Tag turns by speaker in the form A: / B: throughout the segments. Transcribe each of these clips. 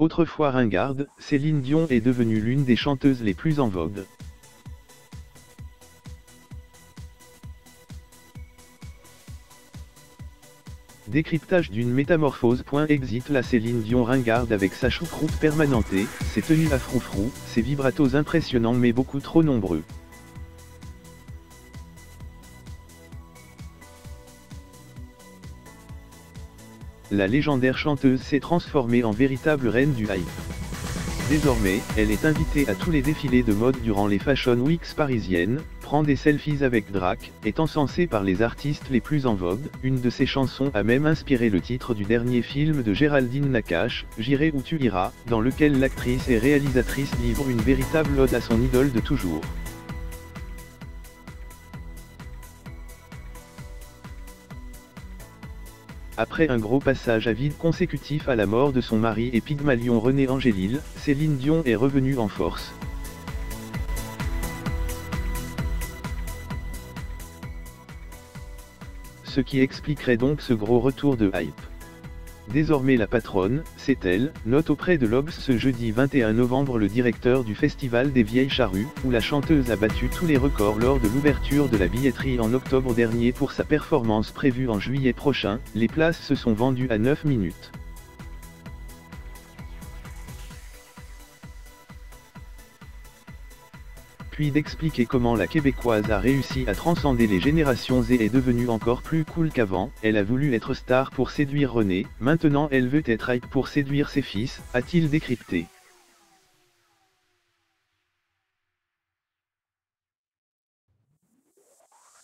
A: Autrefois ringarde, Céline Dion est devenue l'une des chanteuses les plus en vogue. Décryptage d'une métamorphose. Exit la Céline Dion ringarde avec sa choucroute permanentée, ses tenues à froufrou, ses vibratos impressionnants mais beaucoup trop nombreux. La légendaire chanteuse s'est transformée en véritable reine du hype. Désormais, elle est invitée à tous les défilés de mode durant les Fashion Weeks parisiennes, prend des selfies avec Drake, est encensée par les artistes les plus en vogue. Une de ses chansons a même inspiré le titre du dernier film de Géraldine Nakache, J'irai où tu iras, dans lequel l'actrice et réalisatrice livre une véritable ode à son idole de toujours. Après un gros passage à vide consécutif à la mort de son mari et Pygmalion René Angélil, Céline Dion est revenue en force. Ce qui expliquerait donc ce gros retour de hype. Désormais la patronne, c'est elle, note auprès de l'Obs ce jeudi 21 novembre le directeur du Festival des Vieilles Charrues, où la chanteuse a battu tous les records lors de l'ouverture de la billetterie en octobre dernier pour sa performance prévue en juillet prochain. Les places se sont vendues à 9 minutes. Puis d'expliquer comment la Québécoise a réussi à transcender les générations et est devenue encore plus cool qu'avant. Elle a voulu être star pour séduire René, maintenant elle veut être hype pour séduire ses fils, a-t-il décrypté.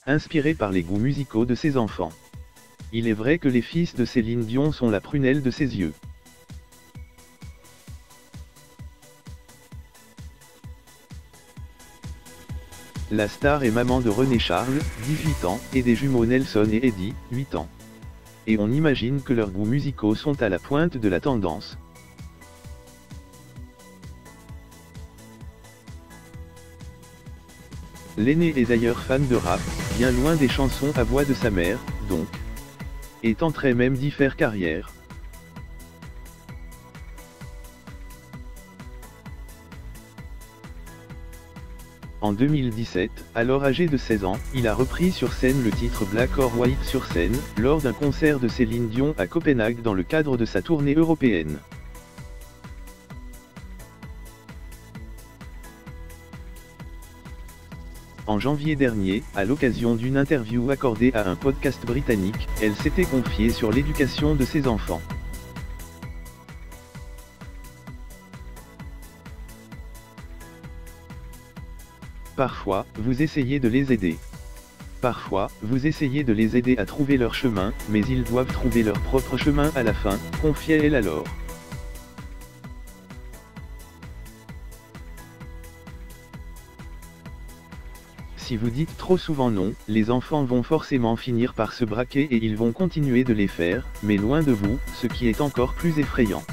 A: Inspiré par les goûts musicaux de ses enfants. Il est vrai que les fils de Céline Dion sont la prunelle de ses yeux. La star est maman de René Charles, 18 ans, et des jumeaux Nelson et Eddie, 8 ans. Et on imagine que leurs goûts musicaux sont à la pointe de la tendance. L'aîné est d'ailleurs fan de rap, bien loin des chansons à voix de sa mère, donc. Et tenterait même d'y faire carrière. En 2017, alors âgé de 16 ans, il a repris sur scène le titre Black or White sur scène, lors d'un concert de Céline Dion à Copenhague dans le cadre de sa tournée européenne. En janvier dernier, à l'occasion d'une interview accordée à un podcast britannique, elle s'était confiée sur l'éducation de ses enfants. Parfois, vous essayez de les aider. Parfois, vous essayez de les aider à trouver leur chemin, mais ils doivent trouver leur propre chemin à la fin, confiait-elle alors. Si vous dites trop souvent non, les enfants vont forcément finir par se braquer et ils vont continuer de les faire, mais loin de vous, ce qui est encore plus effrayant.